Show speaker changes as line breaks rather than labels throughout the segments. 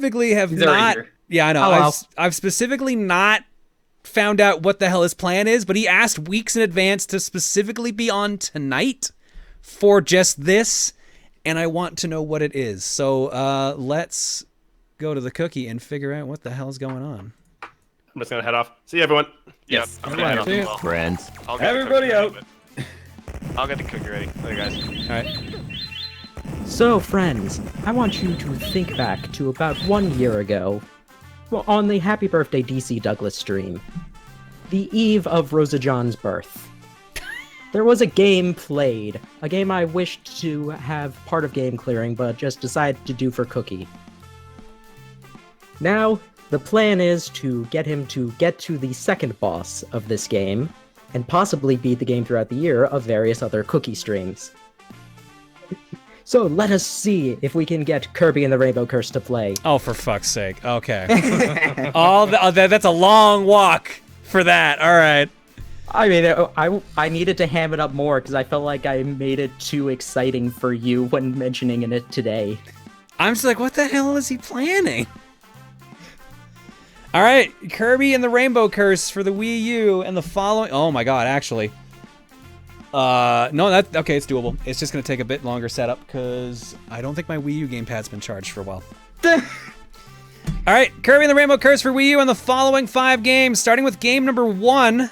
specifically have
He's already
not.
here.
Yeah, I know.
Hello.
I've specifically not found out what the hell his plan is, but he asked weeks in advance to specifically be on tonight for just this, and I want to know what it is. So let's go to the cookie and figure out what the hell's going on.
I'm just gonna head off. See you, everyone.
Yep. I'm gonna head off as well.
Friends.
I'll get the
Everybody
cookie
out.
ready, but- I'll get the cookie ready. Later, guys.
All right.
So, friends, I want you to think back to about 1 year ago, well, on the Happy Birthday DC Douglas stream, the eve of RosaJon's birth. There was a game played, a game I wished to have part of game clearing, but just decided to do for Cookie. Now, the plan is to get him to get to the second boss of this game, and possibly beat the game throughout the year of various other Cookie streams. So let us see if we can get Kirby and the Rainbow Curse to play.
Oh, for fuck's sake. Okay. That's a long walk for that. All right.
I mean, I needed to ham it up more because I felt like I made it too exciting for you when mentioning it today.
I'm just like, what the hell is he planning? All right, Kirby and the Rainbow Curse for the Wii U and the following. Oh my God, actually. No, okay, it's doable. It's just gonna take a bit longer setup because I don't think my Wii U gamepad's been charged for a while. All right, Kirby and the Rainbow Curse for Wii U and the following 5 games, starting with game number 1,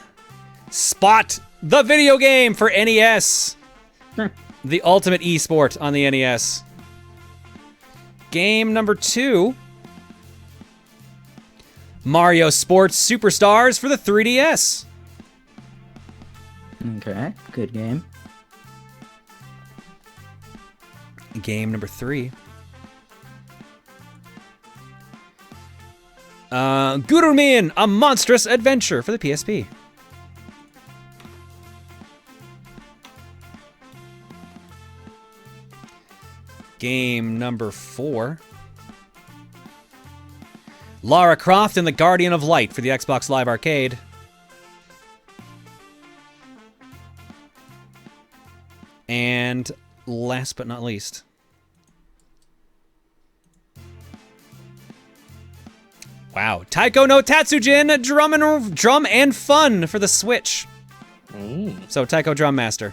Spot, the video game for NES. The ultimate esport on the NES. Game number 2, Mario Sports Superstars for the 3DS.
Okay, good game.
Game number 3, Gurumin, A Monstrous Adventure for the PSP. Game number 4, Lara Croft and the Guardian of Light for the Xbox Live Arcade. And last but not least, wow, Taiko no Tatsujin, Drum and Fun for the Switch. So Taiko Drum Master.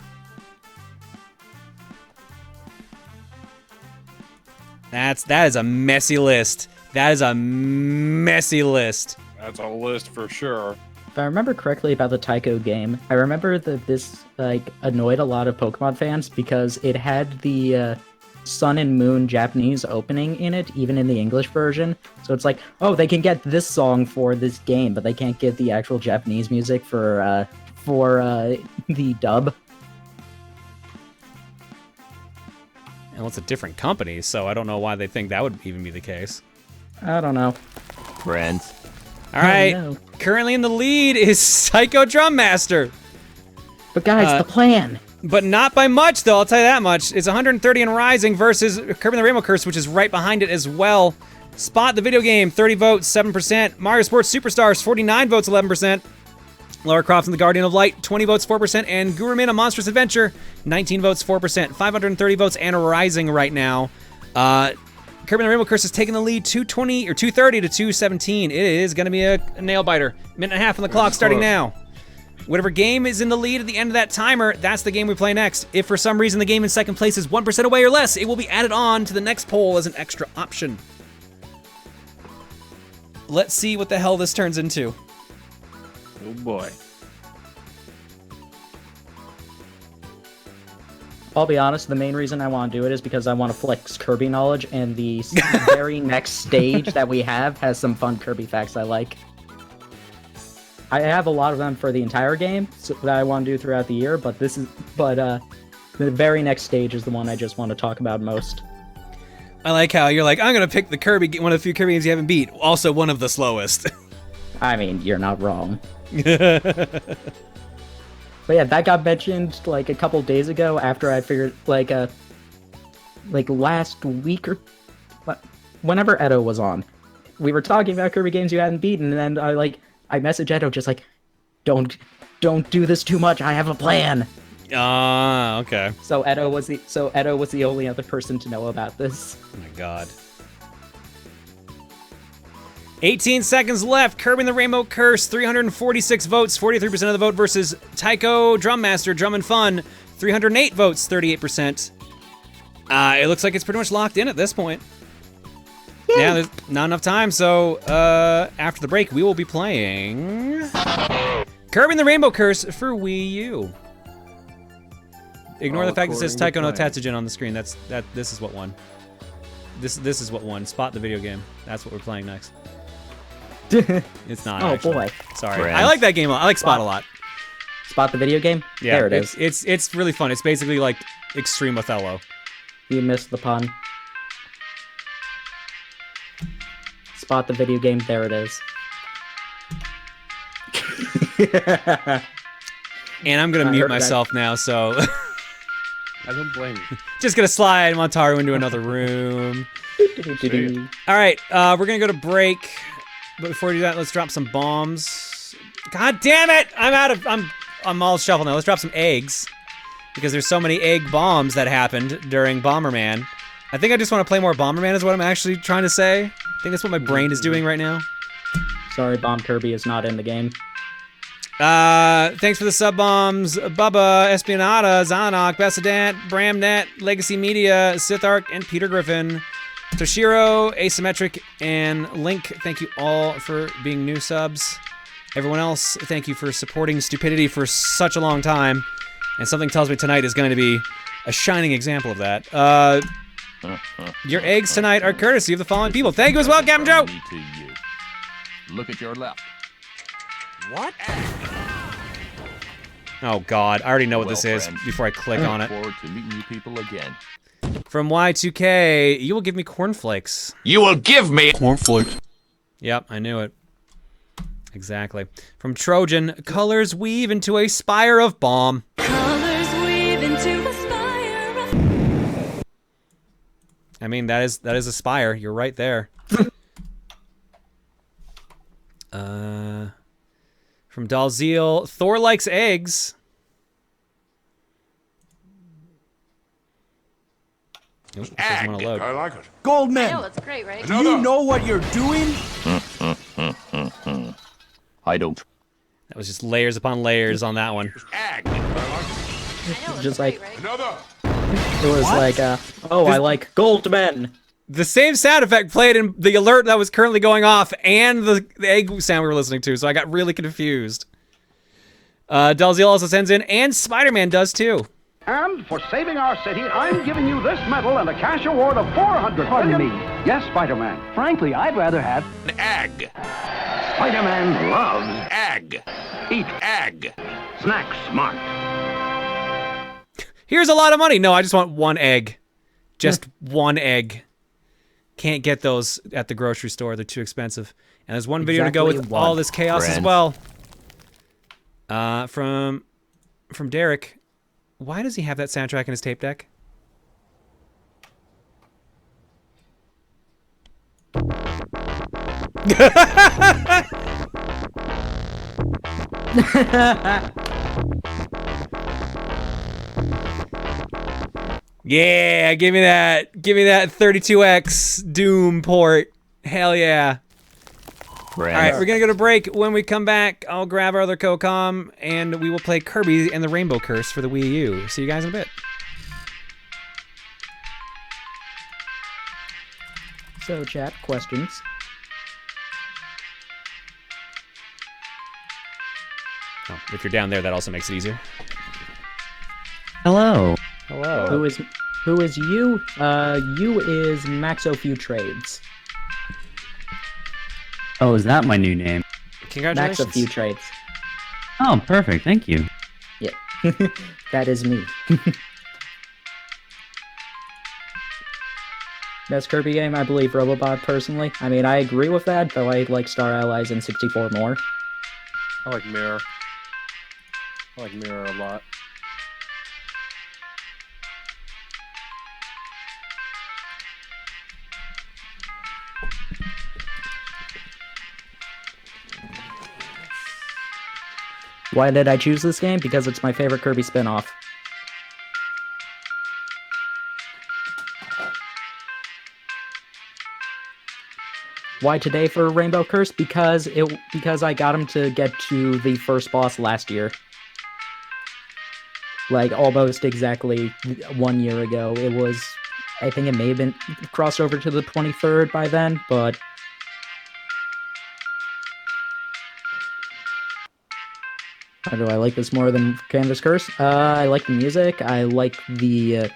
That is a messy list. That is a messy list.
That's a list for sure.
If I remember correctly about the Taiko game, I remember that this annoyed a lot of Pokemon fans because it had the Sun and Moon Japanese opening in it, even in the English version. So it's like, oh, they can get this song for this game, but they can't get the actual Japanese music for the dub.
Well, it's a different company, so I don't know why they think that would even be the case.
I don't know.
Friends.
All right,
no.
Currently in the lead is Psycho Drum Master.
But guys, the plan.
But not by much, though, I'll tell you that much. It's 130 and rising versus Kirby and the Rainbow Curse, which is right behind it as well. Spot, the video game, 30 votes, 7%. Mario Sports Superstars, 49 votes, 11%. Lara Croft and the Guardian of Light, 20 votes, 4%. And Gurumin, A Monstrous Adventure, 19 votes, 4%. 530 votes and rising right now. Kirby and the Rainbow Curse is taking the lead 230 to 217. It is going to be a nail biter. Minute and a half on the clock starting now. Whatever game is in the lead at the end of that timer, that's the game we play next. If for some reason the game in second place is 1% away or less, it will be added on to the next poll as an extra option. Let's see what the hell this turns into.
Oh boy.
I'll be honest, the main reason I want to do it is because I want to flex Kirby knowledge, and the very next stage that we have has some fun Kirby facts I like. I have a lot of them for the entire game that I want to do throughout the year, but the very next stage is the one I just want to talk about most.
I like how you're like, I'm going to pick the Kirby, one of the few Kirby games you haven't beat. Also one of the slowest.
I mean, you're not wrong. But yeah, that got mentioned like a couple days ago after I figured like last week or whenever Edo was on. We were talking about Kirby games you hadn't beaten, and then I messaged Edo just like, don't do this too much. I have a plan.
Okay.
So Edo was the only other person to know about this.
Oh my god. 18 seconds left. Kirby and the Rainbow Curse, 346 votes, 43% of the vote versus Tycho Drum Master, Drum and Fun, 308 votes, 38%. It looks like it's pretty much locked in at this point. Yeah, there's not enough time, so after the break, we will be playing Kirby and the Rainbow Curse for Wii U. Ignore the fact that it says Taiko no Tatsujin on the screen. This is what won. This is what won. Spot the video game. That's what we're playing next. It's not.
Oh
actually.
boy.
Sorry.
Friends.
I like that game a lot. I like Spot a lot.
Spot the video game?
Yeah,
there it is.
It's really fun. It's basically like Extreme Othello.
You missed the pun. Spot the video game, there it is.
And I'm gonna mute myself now, so
I don't blame you.
just gonna slide Montaru into another room. All right, we're gonna go to break. But before we do that, let's drop some bombs. God damn it! I'm all shuffled now. Let's drop some eggs because there's so many egg bombs that happened during Bomberman. I think I just want to play more Bomberman is what I'm actually trying to say. I think that's what my brain is doing right now.
Sorry, Bomb Kirby is not in the game.
Thanks for the sub bombs, Bubba, Espionata, Zanok, Bessadant, Bramnet, Legacy Media, Sithark, and Peter Griffin. Toshiro, Asymmetric, and Link, thank you all for being new subs. Everyone else, thank you for supporting stupidity for such a long time. And something tells me tonight is going to be a shining example of that. Your eggs tonight are courtesy of the following people. Thank you as well, Captain Joe!
Look at your left.
What?
Oh god, I already know what this is
friend,
before I click on
look
it.
forward to meeting you people again.
From Y2K, you will give me cornflakes.
You will give me
Cornflakes.
Yep, I knew it. Exactly. From Trojan, colors weave into a spire of bomb.
Colors weave into a spire of...
I mean, that is a spire. You're right there. From Dalziel, Thor likes eggs. Nope, it doesn't want to load.
I like it.
I know,
Goldman,
it's great, right?
do you know what you're doing?
I don't.
That was just layers upon layers on that one.
I know, it's
Just
great,
like-
right?
Another.
It was like, I like Goldman.
The same sound effect played in the alert that was currently going off and the egg sound we were listening to, so I got really confused. Dalziel also sends in, and Spider-Man does too.
And for saving our city, I'm giving you this medal and a cash award of 400 Pardon me. Yes, Spider-Man. Frankly, I'd rather have
An egg.
Spider-Man loves
Egg.
eat
Egg.
snack smart.
Here's a lot of money. No, I just want one egg. Just one egg. Can't get those at the grocery store. They're too expensive. And there's one video to go with
Exactly
all
one,
this chaos as
friend.
well. From Derek. Why does he have that soundtrack in his tape deck? Yeah, give me that 32X Doom port. Hell yeah. All right, we're gonna go to break. When we come back, I'll grab our other CoCom and we will play Kirby and the Rainbow Curse for the Wii U. See you guys in a bit.
So, chat, questions?
Oh, if you're down there, that also makes it easier.
Hello.
Hello.
Who is you? You is Maxo Few Trades.
Oh, is that my new name?
Congratulations.
Maxo Few Trades.
Oh, perfect. Thank you.
Yeah. That is me. Best Kirby game, I believe Robobot personally. I mean, I agree with that, though I like Star Allies and 64 more.
I like Mirror. I like Mirror a lot.
Why did I choose this game? Because it's my favorite Kirby spin-off. Why today for Rainbow Curse? Because I got him to get to the first boss last year. Like, almost exactly 1 year ago. It was... I think it may have been crossed over to the 23rd by then, but... How do I like this more than Canvas Curse? I like the music. I like the...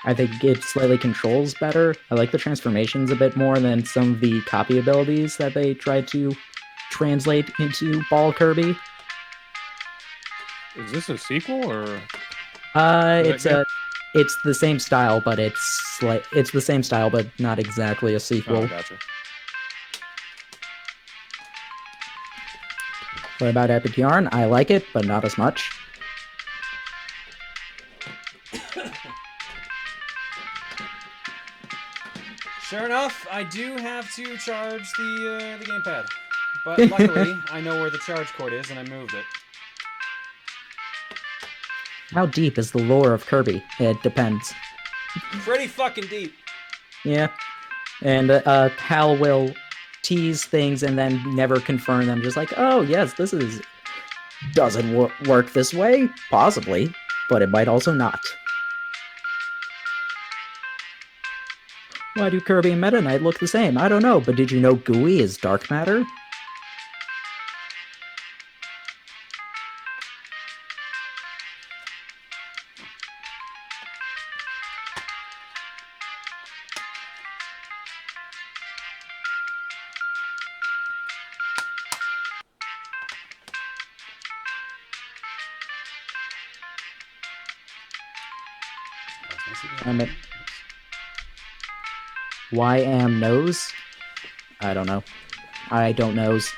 I think it slightly controls better. I like the transformations a bit more than some of the copy abilities that they tried to translate into Ball Kirby.
Is this a sequel or?
It's the same style, but it's the same style, but not exactly a sequel.
Oh, gotcha.
What about Epic Yarn? I like it, but not as much.
Sure enough, I do have to charge the gamepad. But luckily, I know where the charge cord is, and I moved it.
How deep is the lore of Kirby? It depends.
Pretty fucking deep.
Yeah. And Hal will tease things and then never confirm them. Just like, oh, yes, this doesn't work this way. Possibly. But it might also not. Why do Kirby and Meta Knight look the same? I don't know, but did you know Gooey is dark matter? YM knows? I don't know. I don't knows.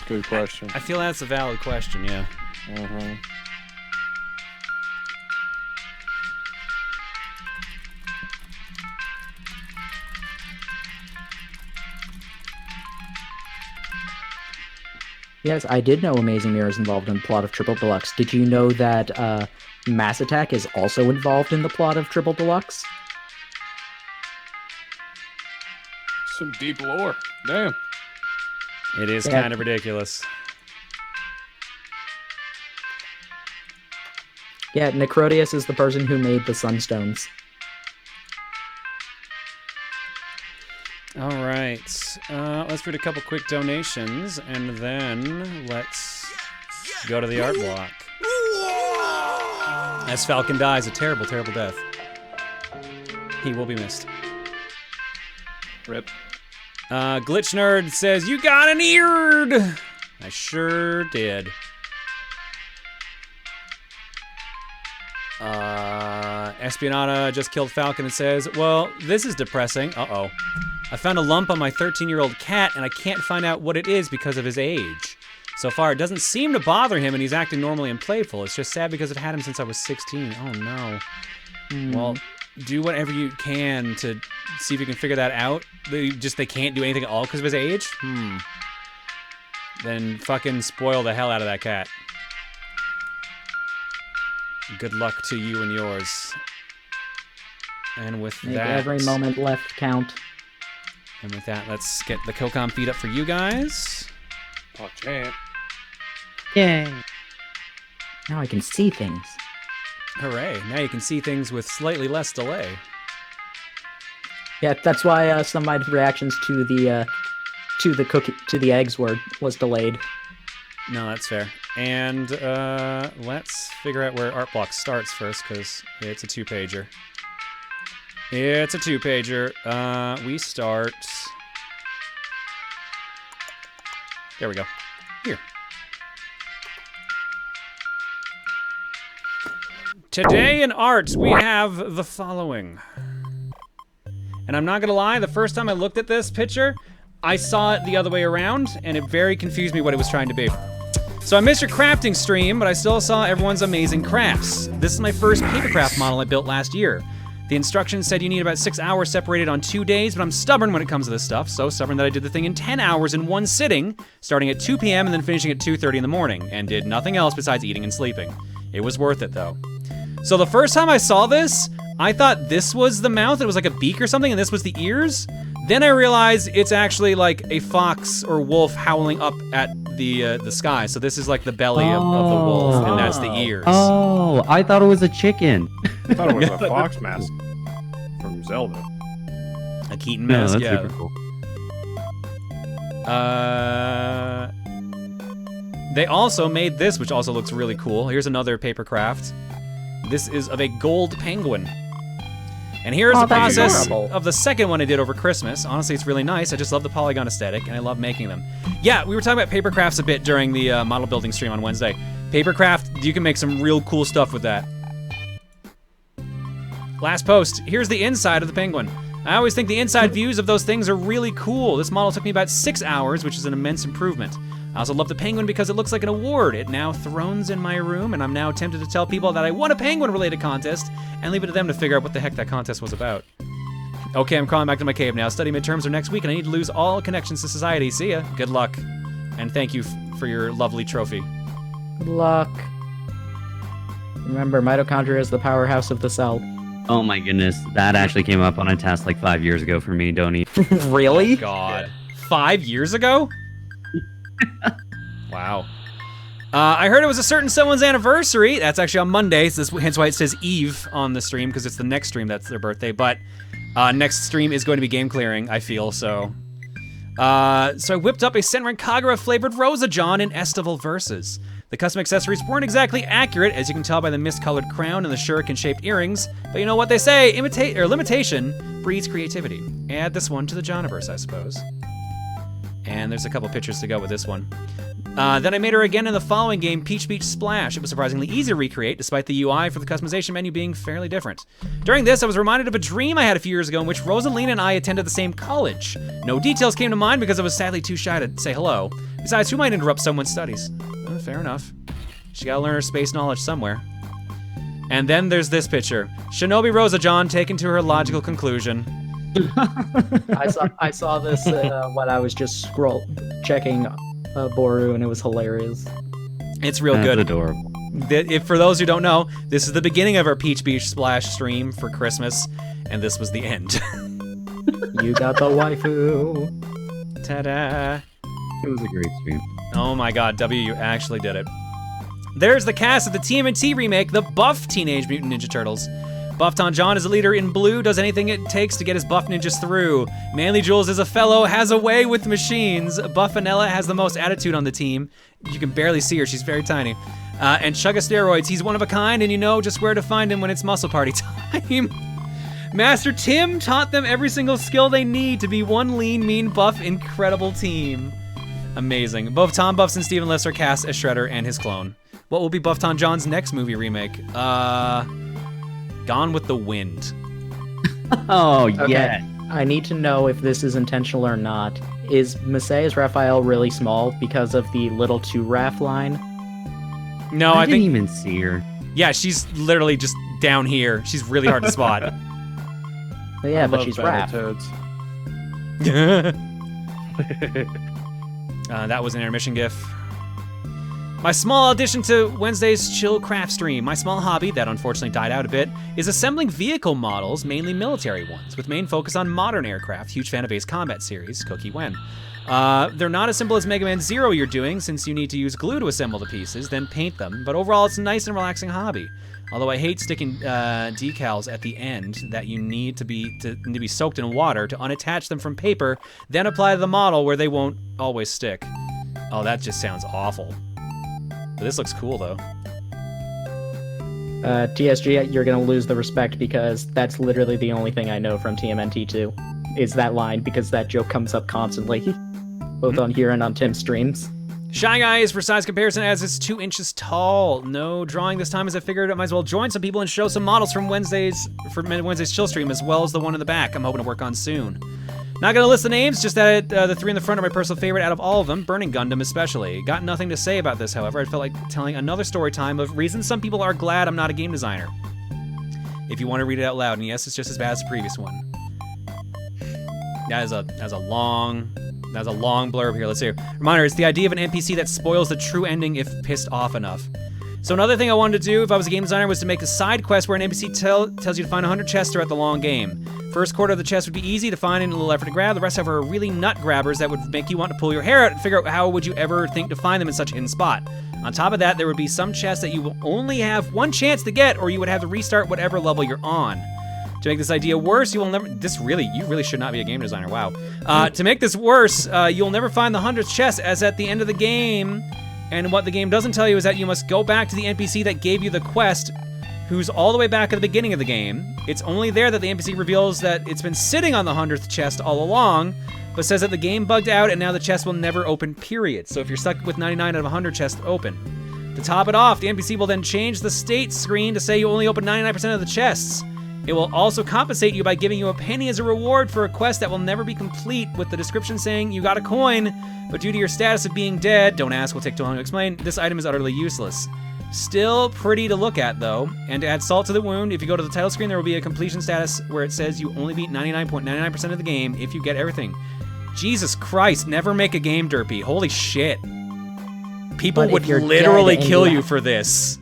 Good question.
I feel that's a valid question, yeah.
Mm-hmm.
Yes, I did know Amazing Mirror is involved in the plot of Triple Deluxe. Did you know that Mass Attack is also involved in the plot of Triple Deluxe?
Some deep lore. Damn.
It is
Yeah.
kind of ridiculous.
Yeah, Necrotius is the person who made the Sunstones.
All right. Let's read a couple quick donations, and then let's go to the art block. As Falcon dies a terrible, terrible death. He will be missed.
Rip.
Glitch Nerd says, "You got an eared!" I sure did. Espionata just killed Falcon and says, "Well, this is depressing. Uh-oh. I found a lump on my 13-year-old cat, and I can't find out what it is because of his age. So far, it doesn't seem to bother him, and he's acting normally and playful. It's just sad because I've had him since I was 16. Oh, no. Well, do whatever you can to see if you can figure that out. They can't do anything at all because of his age? Then fucking spoil the hell out of that cat. Good luck to you and yours." And with
Make
that...
every moment left count.
And with that, let's get the Kokon feed up for you guys.
Oh, champ.
Yay! Now I can see things.
Hooray. Now you can see things with slightly less delay.
Yeah, that's why some of my reactions to the eggs was delayed.
No, that's fair. And let's figure out where art block starts first, because it's a two-pager. It's a two-pager. We start... There we go. Here. Today in art, we have the following. And I'm not gonna lie, the first time I looked at this picture, I saw it the other way around, and it very confused me what it was trying to be. So I missed your crafting stream, but I still saw everyone's amazing crafts. This is my first papercraft model I built last year. The instructions said you need about 6 hours separated on 2 days, but I'm stubborn when it comes to this stuff, so stubborn that I did the thing in 10 hours in one sitting, starting at 2 p.m. and then finishing at 2:30 in the morning, and did nothing else besides eating and sleeping. It was worth it, though. So the first time I saw this, I thought this was the mouth, it was like a beak or something, and this was the ears. Then I realized it's actually like a fox or wolf howling up at the sky. So this is like the belly of the wolf, and that's the ears.
Oh, I thought it was a chicken.
I thought it was a fox mask from Zelda.
A Keaton
No,
mask,
that's
yeah.
super cool.
They also made this, which also looks really cool. Here's another paper craft. This is of a gold penguin. And here's the
that's
process
adorable.
of the second one I did over Christmas. Honestly, it's really nice. I just love the polygon aesthetic, and I love making them. Yeah, we were talking about paper crafts a bit during the model building stream on Wednesday. Paper craft, you can make some real cool stuff with that. Last post, here's the inside of the penguin. I always think the inside views of those things are really cool. This model took me about 6 hours, which is an immense improvement. I also love the penguin because it looks like an award. It now thrones in my room, and I'm now tempted to tell people that I won a penguin-related contest and leave it to them to figure out what the heck that contest was about. Okay, I'm crawling back to my cave now. Study midterms are next week, and I need to lose all connections to society. See ya. Good luck. And thank you for your lovely trophy.
Good luck. Remember, mitochondria is the powerhouse of the cell.
Oh my goodness, that actually came up on a test like 5 years ago for me, Donnie.
Really?
God. 5 years ago? Wow. I heard it was a certain someone's anniversary. That's actually on Monday, so hence why it says Eve on the stream, because it's the next stream that's their birthday. But next stream is going to be game clearing, I feel, so. So I whipped up a Senran Kagura flavored RosaJon in Estival Versus. The custom accessories weren't exactly accurate, as you can tell by the mist-colored crown and the shuriken-shaped earrings, but you know what they say, limitation breeds creativity. Add this one to the Joniverse, I suppose. And there's a couple pictures to go with this one. Then I made her again in the following game, Peach Beach Splash. It was surprisingly easy to recreate, despite the UI for the customization menu being fairly different. During this, I was reminded of a dream I had a few years ago in which Rosalina and I attended the same college. No details came to mind because I was sadly too shy to say hello. Besides, who might interrupt someone's studies? Fair enough. She gotta learn her space knowledge somewhere. And then there's this picture. Shinobi RosaJon taken to her logical conclusion.
I saw this when I was just checking Boru, and it was hilarious.
It's real
That's
good.
adorable.
If for those who don't know, this is the beginning of our Peach Beach Splash stream for Christmas, and this was the end.
You got the waifu.
Ta-da!
It was a great stream.
Oh my god, W, you actually did it. There's the cast of the TMNT remake, the Buff Teenage Mutant Ninja Turtles. Buffton John is a leader in blue, does anything it takes to get his buff ninjas through. Manly Jules is a fellow, has a way with machines. Buffanella has the most attitude on the team. You can barely see her, she's very tiny. And Chugga Steroids, he's one of a kind, and you know just where to find him when it's muscle party time. Master Tim taught them every single skill they need to be one lean, mean, buff, incredible team. Amazing. Both Tom Buffs and Stephen Lifts are cast as Shredder and his clone. What will be Buffton John's next movie remake? Gone with the Wind.
Oh,
Okay.
yeah.
I need to know if this is intentional or not. Is Messias Raphael really small because of the little 2-Raph line?
No,
I
I
didn't
think,
even see her.
yeah, she's literally just down here. She's really hard to spot.
But yeah,
I
but
love
she's Raph.
Battletoads.
That was an intermission gif. My small addition to Wednesday's Chill Craft stream. My small hobby, that unfortunately died out a bit, is assembling vehicle models, mainly military ones, with main focus on modern aircraft. Huge fan of Ace Combat series, Cookie Wen. They're not as simple as Mega Man Zero you're doing, since you need to use glue to assemble the pieces, then paint them, but overall it's a nice and relaxing hobby. Although I hate sticking decals at the end that you need to be soaked in water to unattach them from paper, then apply to the model where they won't always stick. Oh, that just sounds awful. But this looks cool, though.
TSG, you're gonna lose the respect because that's literally the only thing I know from TMNT2, is that line, because that joke comes up constantly, both on here and on Tim's streams.
Shy Guy is for size comparison as it's 2 inches tall. No drawing this time as I figured I might as well join some people and show some models from Wednesday's chill stream as well as the one in the back I'm hoping to work on soon. Not gonna list the names, just that the 3 in the front are my personal favorite out of all of them, Burning Gundam especially. Got nothing to say about this, however. I felt like telling another story time of reasons some people are glad I'm not a game designer. If you want to read it out loud, and yes, it's just as bad as the previous one. That is a long blurb here. Let's see. Reminder, it's the idea of an NPC that spoils the true ending if pissed off enough. So another thing I wanted to do if I was a game designer was to make a side quest where an NPC tells you to find 100 chests throughout the long game. First quarter of the chest would be easy to find and a little effort to grab. The rest, however, are really nut grabbers that would make you want to pull your hair out and figure out how would you ever think to find them in such a hidden spot. On top of that, there would be some chests that you will only have one chance to get, or you would have to restart whatever level you're on. To make this idea worse, you really should not be a game designer, wow. To make this worse, you'll never find the 100th chest as at the end of the game. And what the game doesn't tell you is that you must go back to the NPC that gave you the quest, who's all the way back at the beginning of the game. It's only there that the NPC reveals that it's been sitting on the 100th chest all along, but says that the game bugged out and now the chest will never open, period. So if you're stuck with 99 out of 100 chests open. To top it off, the NPC will then change the state screen to say you only open 99% of the chests. It will also compensate you by giving you a penny as a reward for a quest that will never be complete, with the description saying you got a coin, but due to your status of being dead, don't ask, will take too long to explain, this item is utterly useless. Still pretty to look at though, and to add salt to the wound, if you go to the title screen there will be a completion status where it says you only beat 99.99% of the game if you get everything. Jesus Christ, never make a game derpy, holy shit. People would literally kill you for this.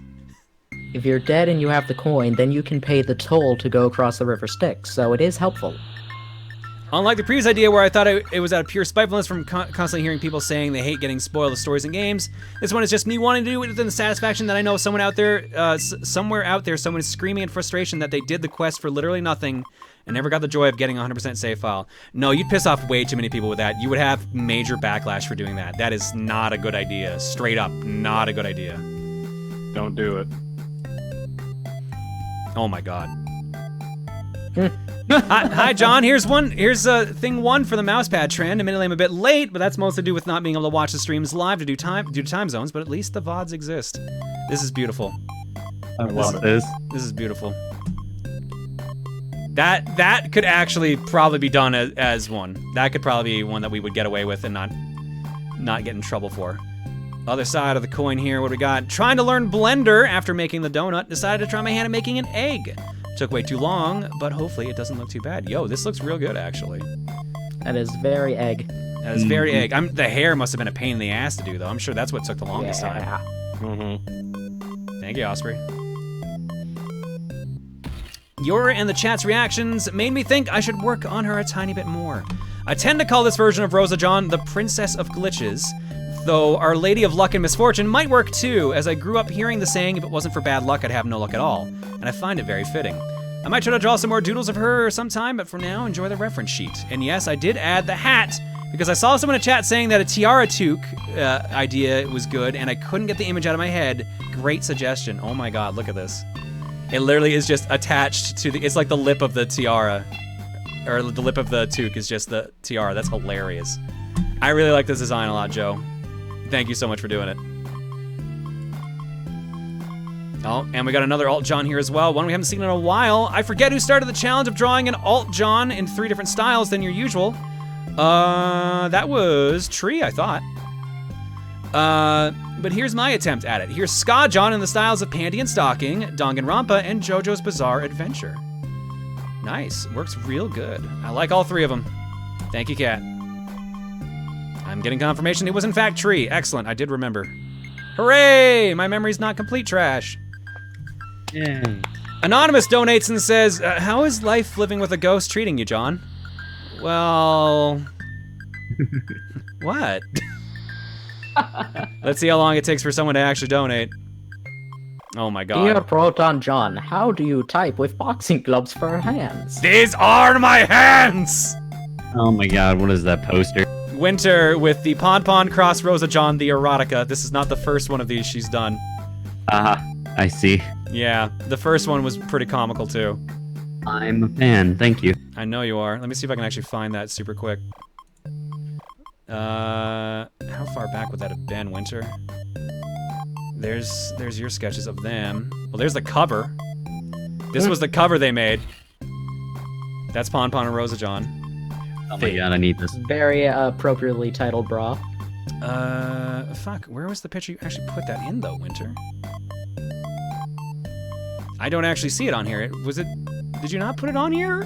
If you're dead and you have the coin, then you can pay the toll to go across the River Styx, so it is helpful.
Unlike the previous idea where I thought it was out of pure spitefulness from constantly hearing people saying they hate getting spoiled of stories in games, this one is just me wanting to do it within the satisfaction that I know someone out there, somewhere out there, someone is screaming in frustration that they did the quest for literally nothing and never got the joy of getting a 100% save file. No, you'd piss off way too many people with that. You would have major backlash for doing that. That is not a good idea. Straight up, not a good idea.
Don't do it.
Oh my god. Hi, John. Here's thing one for the mousepad trend. Admittedly, I'm a bit late, but that's mostly due with not being able to watch the streams live due to time zones. But at least the VODs exist. This is beautiful.
I love this.
This is beautiful. That could actually probably be done as one. That could probably be one that we would get away with and not get in trouble for. Other side of the coin here, what do we got? Trying to learn Blender after making the donut. Decided to try my hand at making an egg. Took way too long, but hopefully it doesn't look too bad. Yo, this looks real good, actually.
That is very egg.
That is very egg. The hair must have been a pain in the ass to do, though. I'm sure that's what took the longest time. Thank you, Osprey. Your and the chat's reactions made me think I should work on her a tiny bit more. I tend to call this version of RosaJon the Princess of Glitches, though Our Lady of Luck and Misfortune might work too, as I grew up hearing the saying, if it wasn't for bad luck, I'd have no luck at all, and I find it very fitting. I might try to draw some more doodles of her sometime, but for now, enjoy the reference sheet. And yes, I did add the hat, because I saw someone in chat saying that a tiara toque idea was good, and I couldn't get the image out of my head. Great suggestion. Oh my god, look at this. It literally is just attached to it's like the lip of the tiara, or the lip of the toque is just the tiara. That's hilarious. I really like this design a lot, Joe. Thank you so much for doing it. Oh, and we got another Alt John here as well, one we haven't seen in a while. I forget who started the challenge of drawing an Alt John in 3 different styles than your usual. That was Tree, I thought. But here's my attempt at it. Here's Ska John in the styles of Panty and Stocking, Danganronpa, and JoJo's Bizarre Adventure. Nice, works real good. I like all 3 of them. Thank you, Kat. I'm getting confirmation it was in fact Tree. Excellent, I did remember. Hooray! My memory's not complete trash.
Yay.
Anonymous donates and says, how is life living with a ghost treating you, John? Well... What? Let's see how long it takes for someone to actually donate. Oh my god.
Dear Proton John, how do you type with boxing gloves for hands?
These are my hands!
Oh my god, what is that poster?
Winter with the Pon Pon Cross RosaJon the erotica. This is not the first one of these she's done.
I see.
Yeah, the first one was pretty comical too.
I'm a fan, thank you.
I know you are. Let me see if I can actually find that super quick. How far back would that have been, Winter? There's your sketches of them. Well, there's the cover. This was the cover they made. That's Pon Pon and RosaJon.
Oh my god, I need this.
Very appropriately titled bra.
Fuck, where was the picture you actually put that in though, Winter? I don't actually see it on here. Did you not put it on here?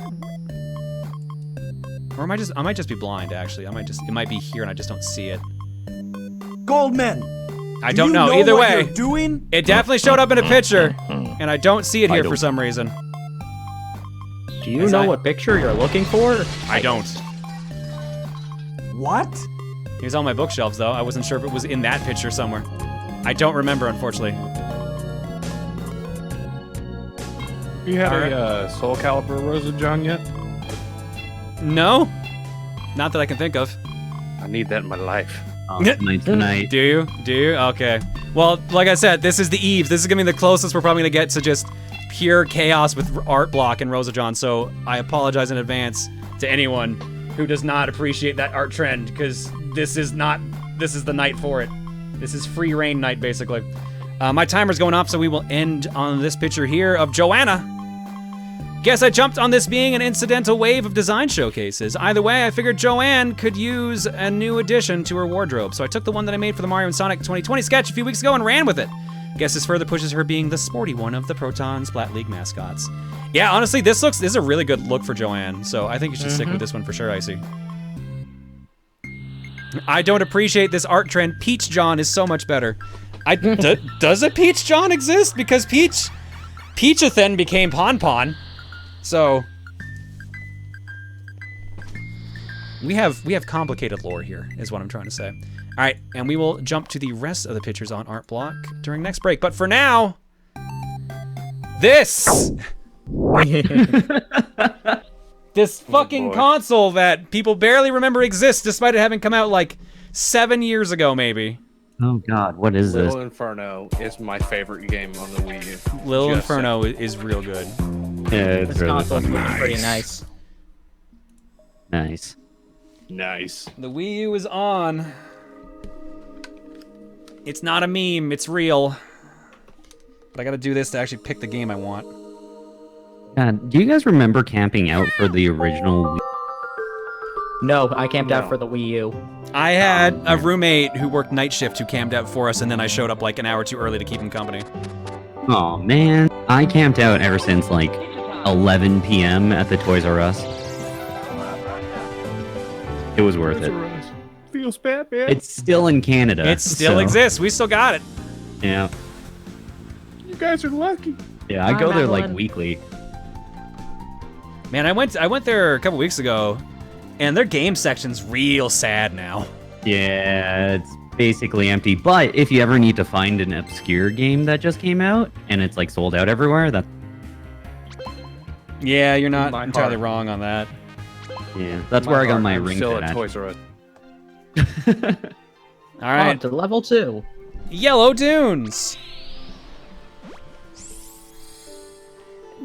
Or I might just be blind actually. It might be here and I just don't see it.
Goldman!
I don't know. Either way, it definitely showed up in a picture, and I don't see it here for some reason.
Do you know what picture you're looking for?
I don't.
What?
It was on my bookshelves, though. I wasn't sure if it was in that picture somewhere. I don't remember, unfortunately.
You had a Soul Calibur RosaJon yet?
No, not that I can think of.
I need that in my life.
Oh, tonight.
Do you? Do you? Okay. Well, like I said, this is the eve. This is gonna be the closest we're probably gonna get to just pure chaos with art block and RosaJon. So I apologize in advance to anyone who does not appreciate that art trend, because this is the night for it. This is free reign night, basically. My timer's going off, so we will end on this picture here of Joanna. Guess I jumped on this being an incidental wave of design showcases. Either way, I figured Joanne could use a new addition to her wardrobe, so I took the one that I made for the Mario and Sonic 2020 sketch a few weeks ago and ran with it. Guess this further pushes her being the sporty one of the Proton Splat League mascots. Yeah, honestly, this is a really good look for Joanne, so I think you should stick with this one for sure, Icy. I don't appreciate this art trend. Peach John is so much better. Does a Peach John exist? Because Peachathan became Pon Pon. So we have complicated lore here, is what I'm trying to say. All right, and we will jump to the rest of the pictures on Art Block during next break. But for now, this this fucking console that people barely remember exists, despite it having come out like 7 years ago, maybe.
Oh God, what is this?
Little Inferno is my favorite game on the Wii U.
Little Inferno is real good.
Yeah, it's
This
really
console's
fun.
pretty nice.
Nice.
Nice.
The Wii U is on. It's not a meme, it's real. But I gotta do this to actually pick the game I want.
God, do you guys remember camping out for the original Wii?
No, I camped out for the Wii U.
I had a roommate who worked night shift who camped out for us, and then I showed up like an hour too early to keep him company.
Oh man, I camped out ever since like 11 p.m. at the Toys R Us. It was worth it.
Feels bad, man.
It's still in Canada.
It still
so,
exists. We still got it.
Yeah.
You guys are lucky.
Yeah, I go there like
Madeline.
weekly.
Man, I went there a couple weeks ago, and their game section's real sad now.
Yeah, it's basically empty. But if you ever need to find an obscure game that just came out and it's like sold out everywhere, that's
Yeah, you're not
My
entirely
heart.
wrong on that.
yeah, that's where I got my
I'm
ring
still
fit
at
at.
Toys R Us.
All right,
On to level 2.
Yellow Dunes.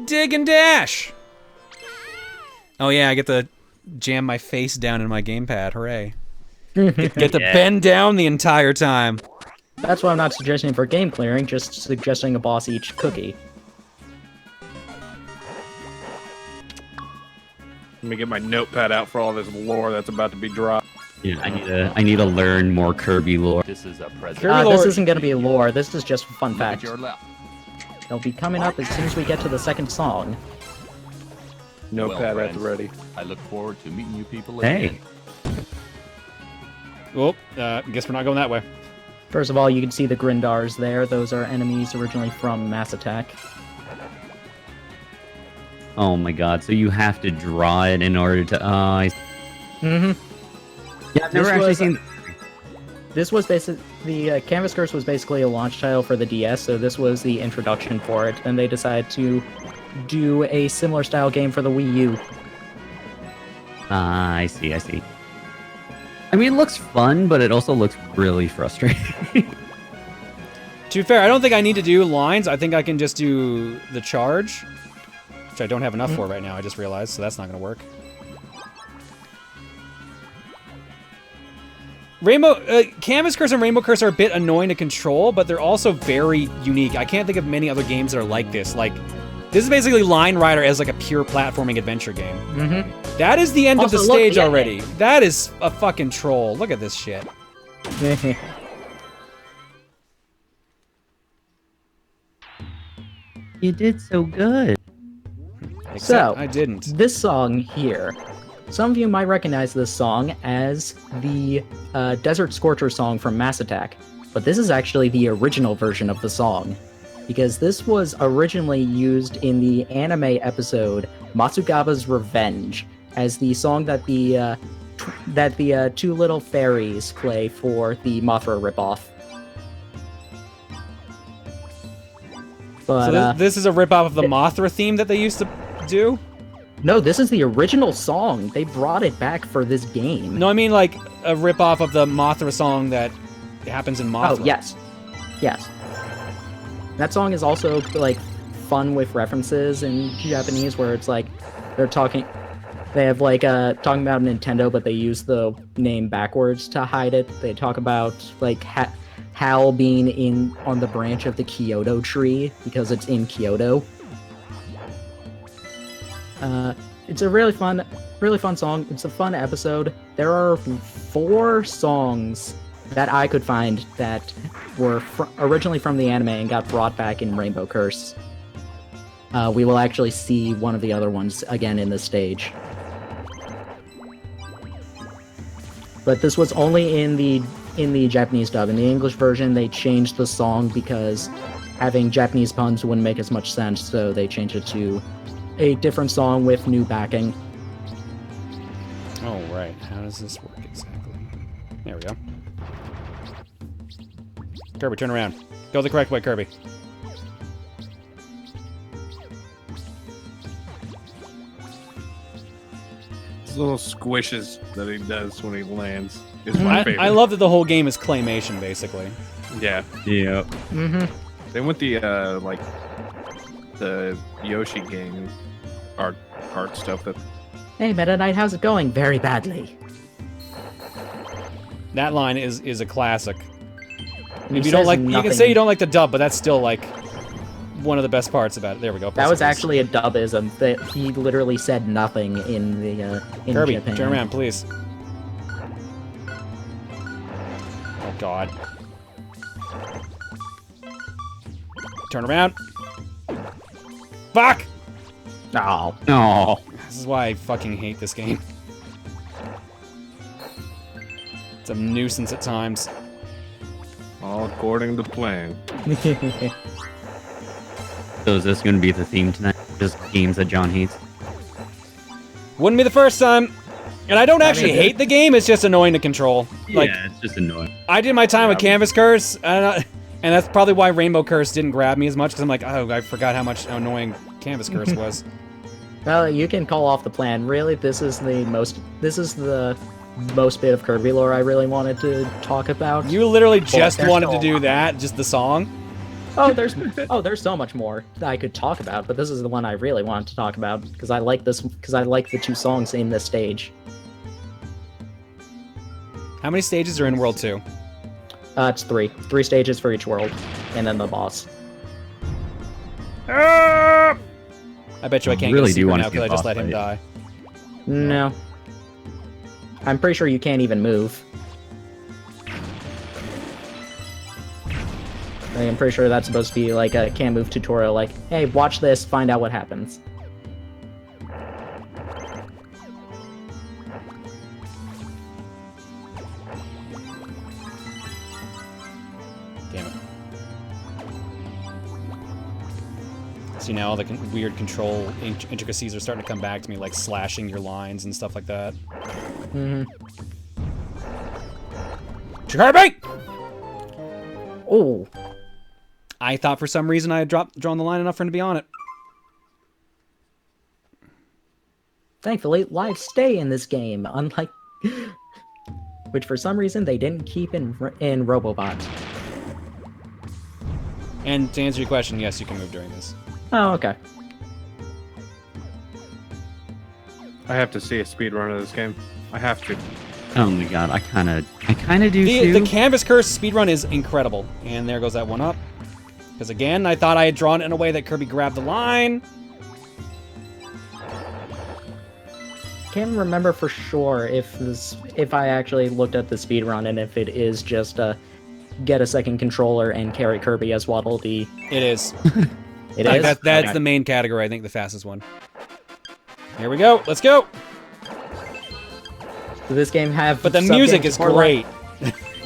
Dig and dash. Oh yeah, I get to jam my face down in my gamepad. Hooray. Get to bend down the entire time.
That's why I'm not suggesting for game clearing, just suggesting a boss each cookie.
Let me get my notepad out for all this lore that's about to be dropped.
Yeah, I need to learn more Kirby lore.
This is a present.
Kirby
This
lore-
isn't going to be lore, this is just fun
Look at
fact.
your left.
They'll be coming up as soon as we get to the second song.
Notepad at the
friends,
ready.
I look forward to meeting you people
Hey.
again.
Well, guess we're not going that way.
First of all, you can see the Grindars there. Those are enemies originally from Mass Attack.
Oh my God! So you have to draw it in order to.
Mm-hmm.
Yeah, I've never actually seen.
This was basically the Canvas Curse was basically a launch title for the DS, so this was the introduction for it. And they decided to do a similar style game for the Wii U.
I see. I mean, it looks fun, but it also looks really frustrating.
To be fair, I don't think I need to do lines. I think I can just do the charge, which I don't have enough for right now, I just realized, so that's not going to work. Canvas Curse and Rainbow Curse are a bit annoying to control, but they're also very unique. I can't think of many other games that are like this. Like, this is basically Line Rider as like a pure platforming adventure game.
Mm-hmm.
That is the end of the
Also, look,
stage
yeah.
already. That is a fucking troll. Look at this shit.
You did so good.
Except
So,
I didn't.
this song here. Some of you might recognize this song as the Desert Scorcher song from Mass Attack. but this is actually the original version of the song, because this was originally used in the anime episode Matsugaba's Revenge as the song that the two little fairies play for the Mothra ripoff. But
So this is a ripoff of the Mothra theme that they used to do?
no, this is the original song. They brought it back for this game.
No, I mean like a ripoff of the Mothra song that happens in Mothra.
Oh, yes. Yes. That song is also, like, fun with references in Japanese, where it's like, they have, like, talking about Nintendo, but they use the name backwards to hide it. They talk about, like, Hal being on the branch of the Kyoto tree, because it's in Kyoto. It's a really fun song. It's a fun episode. There are 4 songs that I could find that were originally from the anime and got brought back in Rainbow Curse. We will actually see one of the other ones again in this stage. But this was only in the Japanese dub. In the English version, they changed the song because having Japanese puns wouldn't make as much sense, so they changed it to a different song with new backing.
Oh, right. How does this work exactly? There we go. Kirby, turn around. Go the correct way, Kirby.
These little squishes that he does when he lands is my favorite.
I love that the whole game is claymation, basically.
Yeah.
Yeah.
Mm-hmm.
Then with the like the Yoshi game art stuff that
Hey, Meta Knight, how's it going? Very badly.
That line is a classic.
He
If you don't
says
like, you can
nothing.
say you don't like the dub, but that's still like one of the best parts about it. There we go.
That was
Precipice.
actually a dubism. That he literally said nothing in the in
Kirby,
Japan.
turn around, please. Oh God. Turn around. Fuck!
Oh,
Oh.
This is why I fucking hate this game. It's a nuisance at times.
all according to plan.
So is this going to be the theme tonight? Just games that John hates?
Wouldn't be the first time. And I don't actually
mean,
hate the game, it's just annoying to control. Like,
Yeah, it's just annoying.
I did my time with Canvas Curse, and that's probably why Rainbow Curse didn't grab me as much, because I'm like, oh, I forgot how much annoying Canvas Curse was.
well, you can call off the plan. Really, this is the most bit of Kirby lore I really wanted to talk about.
You literally just
there's
wanted to
still a
do that, just the song?
there's so much more that I could talk about, but this is the one I really wanted to talk about because I like the 2 songs in this stage.
How many stages are in World 2?
It's 3 stages for each world, and then the boss.
I bet you I can't
really
get a
do
secret
wanna
now
see a
because I just
boss
let him
fight.
die.
No, I'm pretty sure you can't even move. I'm pretty sure that's supposed to be like a can't move tutorial, like, hey, watch this, find out what happens.
Damn it. See, now all the weird control intricacies are starting to come back to me, like slashing your lines and stuff like that.
Mm-hmm.
Kirby!
Oh,
I thought for some reason I had drawn the line enough for him to be on it.
thankfully, lives stay in this game, unlike... which for some reason they didn't keep in Robobot.
And to answer your question, yes, you can move during this.
Oh, okay.
I have to see a speed run of this game. I have to.
Oh my god, I kind of do too.
The Canvas Curse speedrun is incredible. And there goes that one up. Because again, I thought I had drawn it in a way that Kirby grabbed the line.
Can't remember for sure if I actually looked at the speedrun and if it is just get a second controller and carry Kirby as Waddle Dee.
It is.
It
Like,
is?
that's
Okay.
the main category, I think, the fastest one. Here we go. Let's go.
Does this game have...
But the music
sub-games
is
for
great.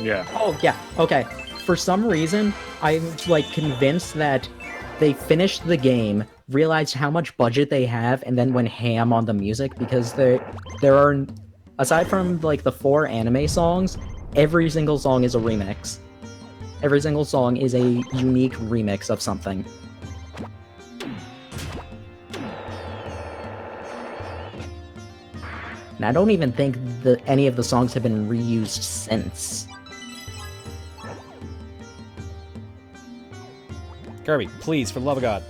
Yeah.
Oh, yeah. Okay. for some reason, I'm like convinced that they finished the game, realized how much budget they have, and then went ham on the music because there are, aside from like the 4 anime songs, every single song is a remix. Every single song is a unique remix of something. And I don't even think that any of the songs have been reused since.
Kirby, please, for the love of God.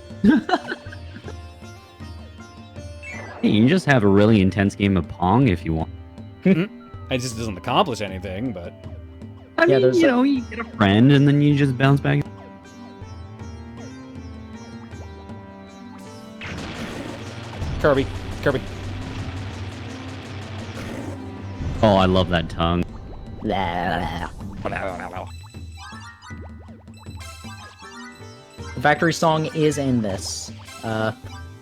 Hey, you can just have a really intense game of Pong if you want.
It just doesn't accomplish anything, but...
I
Yeah,
mean,
there's
you know, you get a friend and then you just bounce back.
Kirby. Kirby.
Oh, I love that tongue.
The factory song is in this.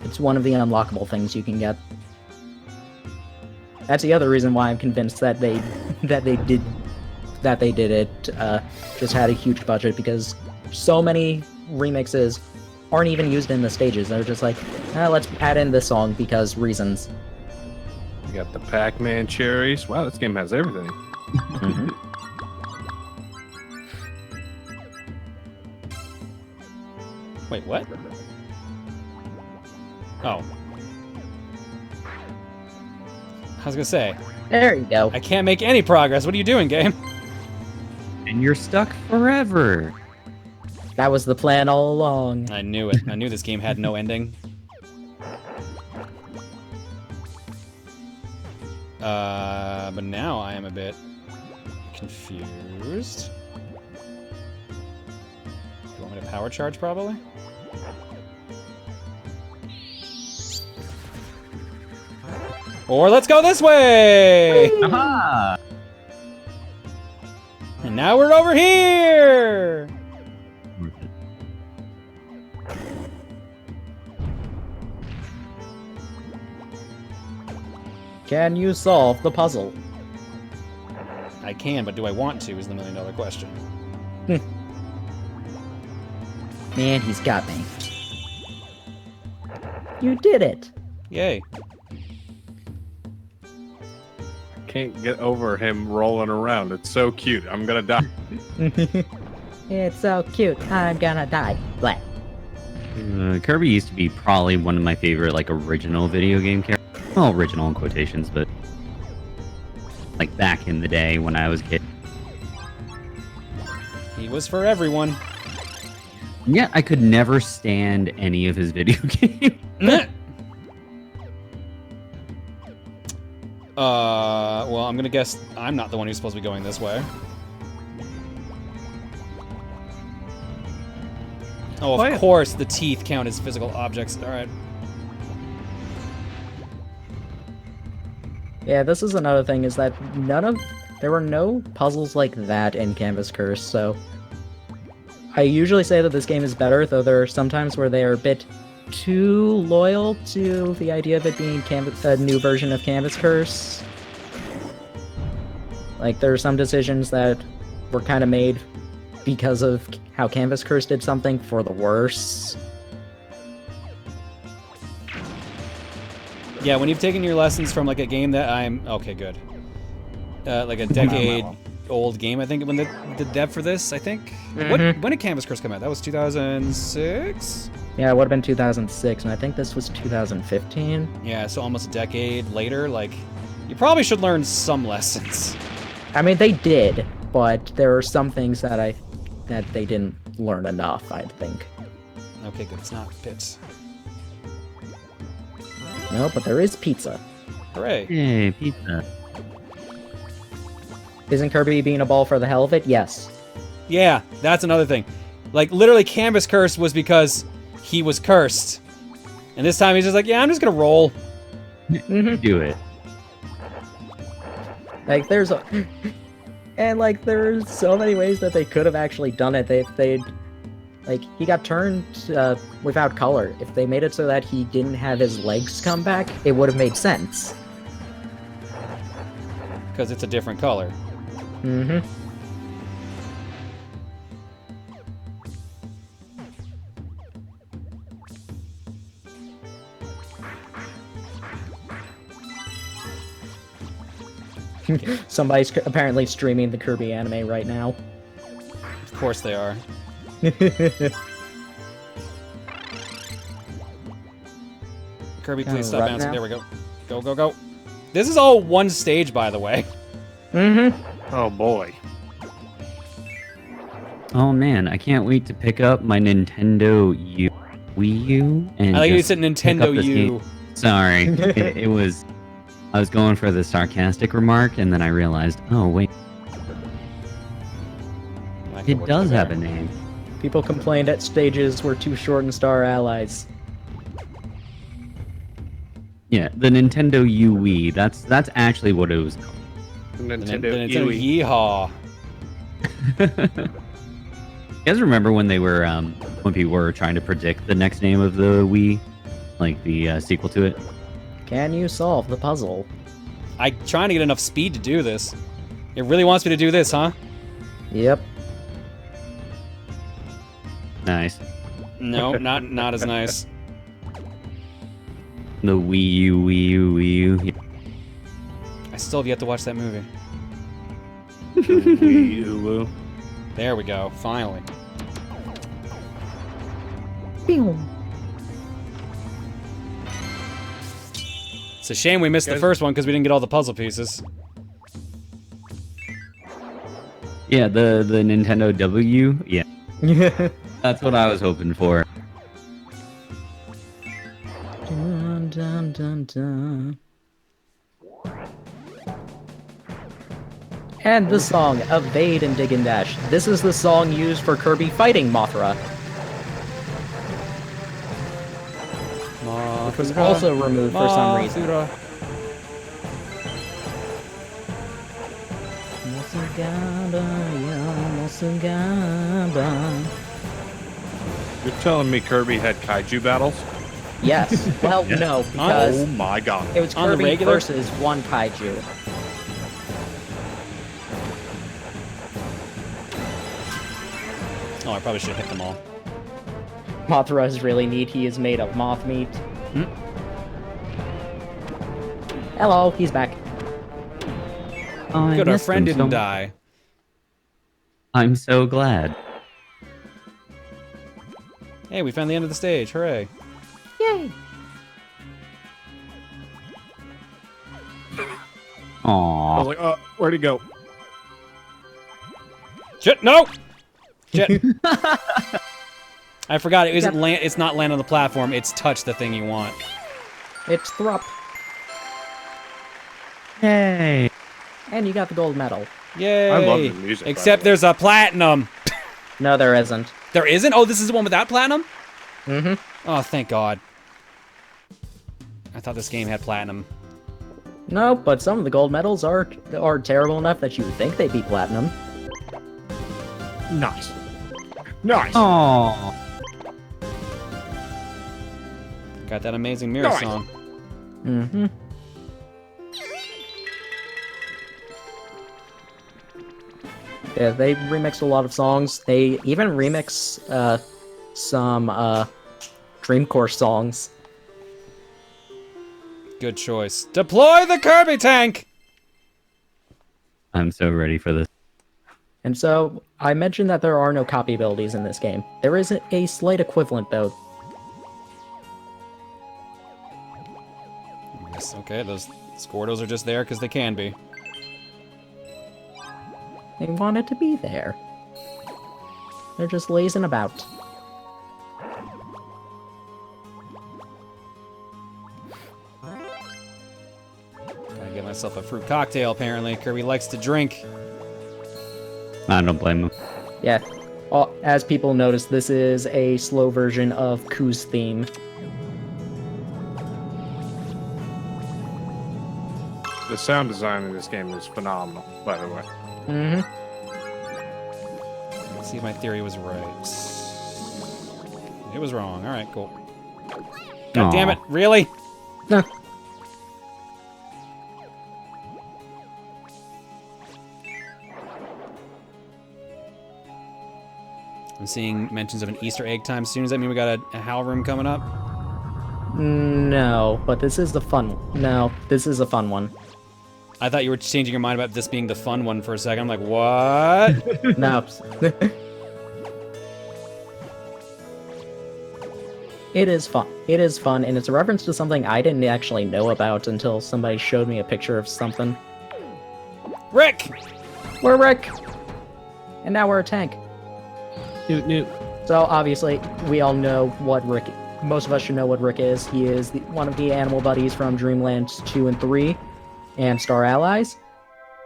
It's one of the unlockable things you can get. That's the other reason why I'm convinced that they did it. Just had a huge budget because so many remixes aren't even used in the stages. They're just like, let's add in this song because reasons.
You got the Pac-Man cherries. Wow, this game has everything.
Mhm.
Wait, what? Oh. I was gonna say,
There you go.
I can't make any progress. What are you doing, game?
And you're stuck forever.
That was the plan all along.
I knew it. I knew this game had no ending. But now I am a bit confused. You want me to power charge, probably? Or let's go this way!
Aha!
And now we're over here!
Can you solve the puzzle?
I can, but do I want to is the million-dollar question.
Man, he's got me. You did it!
Yay.
Can't get over him rolling around. It's so cute. I'm gonna die.
It's so cute. I'm gonna die. Blah.
Kirby used to be probably one of my favorite, like, original video game characters. Well, original in quotations, but like back in the day when I was a kid.
He was for everyone.
Yeah, I could never stand any of his video games.
Well, I'm gonna guess I'm not the one who's supposed to be going this way. Oh, of course, the teeth count as physical objects. Alright.
Yeah, this is another thing, is that there were no puzzles like that in Canvas Curse, so I usually say that this game is better, though there are some times where they are a bit too loyal to the idea of it being a new version of Canvas Curse. Like, there are some decisions that were kind of made because of how Canvas Curse did something for the worse.
Yeah, when you've taken your lessons from like a game that I'm okay, good. Like a decade-old game, I think, when the dev for this, I think. When did Canvas Curse come out? That was 2006.
Yeah, it would have been 2006, and I think this was 2015.
Yeah, so almost a decade later. Like, you probably should learn some lessons.
I mean, they did, but there are some things that they didn't learn enough, I think.
Okay, good. It's not pits.
No, but there is pizza.
Hooray!
Yay, pizza.
Isn't Kirby being a ball for the hell of it? Yes.
Yeah, that's another thing. Like, literally, Canvas Curse was because he was cursed. And this time he's just like, yeah, I'm just gonna roll.
Do it.
Like, there's so many ways that they could have actually done it. Like, he got turned without color. If they made it so that he didn't have his legs come back, it would have made sense.
Because it's a different color.
Somebody's apparently streaming the Kirby anime right now.
Of course they are. Kirby, please stop
right
bouncing.
now.
There we go. Go, go, go. This is all one stage, by the way.
Oh boy.
Oh man, I can't wait to pick up my Nintendo Wii U and
I like you
just
said
pick
Nintendo
up this
U.
game. Sorry, it was. I was going for the sarcastic remark, and then I realized, oh wait, it does have a name.
People complained that stages were too short in Star Allies.
Yeah, the Nintendo U Wii. That's actually what it was called.
The
Nintendo
Nintendo
Yui.
Yeehaw.
You guys remember when they were when people were trying to predict the next name of the Wii, like the sequel to it?
Can you solve the puzzle?
I'm trying to get enough speed to do this. It really wants me to do this, huh?
Yep.
Nice.
No, not as nice.
The Wii U, Wii U, Wii U.
I still have yet to watch that movie.
Wii U.
There we go, finally. It's a shame we missed the first one because we didn't get all the puzzle pieces.
Yeah, the Nintendo W. Yeah, that's what I was hoping for.
Dun, dun, dun, dun. And the song, Evade and Dig and Dash. This is the song used for Kirby fighting Mothra, which was also removed for some reason.
You're telling me Kirby had kaiju battles?
Yes. Well, no, because
Oh my god.
it was
On the
Kirby
regular?
versus one kaiju.
Oh, I probably should have hit them all.
Mothra is really neat. He is made of moth meat. Hello, he's back.
Oh, I
Good, our
missed
friend
them
didn't
so-
die.
I'm so glad.
Hey, we found the end of the stage. Hooray.
Yay!
I
Aww.
was like, where'd he go?
Shit, no! Shit. I forgot it isn't land. It's not land on the platform. It's touch the thing you want.
It's Thrup.
Hey.
And you got the gold medal.
Yay!
I love the music, by
Except
the way.
there's a platinum.
No, there isn't.
There isn't? Oh, this is the one without platinum?
Mm-hmm.
Oh, thank God. I thought this game had platinum.
No, but some of the gold medals are terrible enough that you would think they'd be platinum.
Nice. Nice.
Aww.
Got that amazing mirror
Nice.
song.
Mm-hmm. Yeah, they remixed a lot of songs. They even remix some Dream Course songs.
Good choice. Deploy the Kirby tank!
I'm so ready for this.
And so, I mentioned that there are no copy abilities in this game. There is a slight equivalent, though.
Yes, okay, those Squirtles are just there because they can be.
They wanted to be there. They're just lazing about.
Gotta get myself a fruit cocktail, apparently. Kirby likes to drink.
I don't blame him.
Yeah. As people notice, this is a slow version of Ku's theme.
The sound design in this game is phenomenal, by the way.
Mm-hmm.
Let's see if my theory was right. It was wrong. Alright, cool. God damn it, really?
Nah.
I'm seeing mentions of an Easter egg time soon. Does that mean we got a Howl Room coming up?
No, but this is the fun. No, this is a fun one.
I thought you were changing your mind about this being the fun one for a second. I'm like, what?
No. It is fun. It is fun, and it's a reference to something I didn't actually know about until somebody showed me a picture of something.
Rick!
We're Rick! And now we're a tank.
Newt, Newt.
So, obviously, we all know what Rick... Most of us should know what Rick is. He is one of the animal buddies from Dreamland 2 and 3, and Star Allies.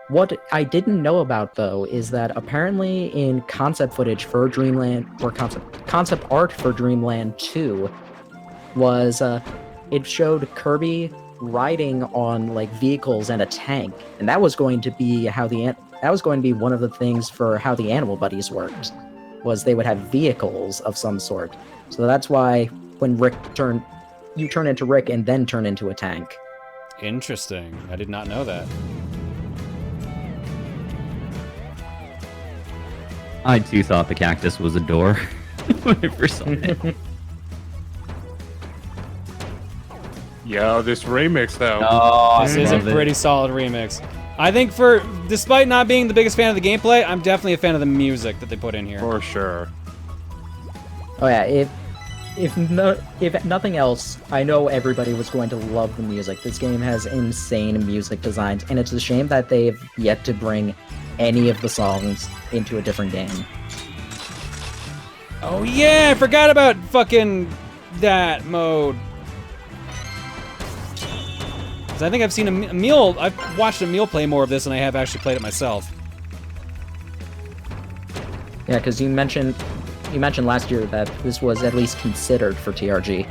What I didn't know about, though, is that apparently in concept footage for Dreamland, or concept art for Dreamland 2, was, it showed Kirby riding on, like, vehicles and a tank, and that was going to be one of the things for how the animal buddies worked, was they would have vehicles of some sort. So that's why when you turn into Rick and then turn into a tank.
Interesting. I did not know that.
I too thought the cactus was a door when I first saw it.
Yo, this remix though.
Oh,
This is a pretty solid remix. I think despite not being the biggest fan of the gameplay, I'm definitely a fan of the music that they put in here.
For sure.
Oh yeah, if nothing else, I know everybody was going to love the music. This game has insane music designs, and it's a shame that they've yet to bring any of the songs into a different game.
Oh yeah, I forgot about fucking that mode. 'Cause I think I've seen I've watched Emil play more of this than I have actually played it myself.
Yeah, because you mentioned last year that this was at least considered for TRG.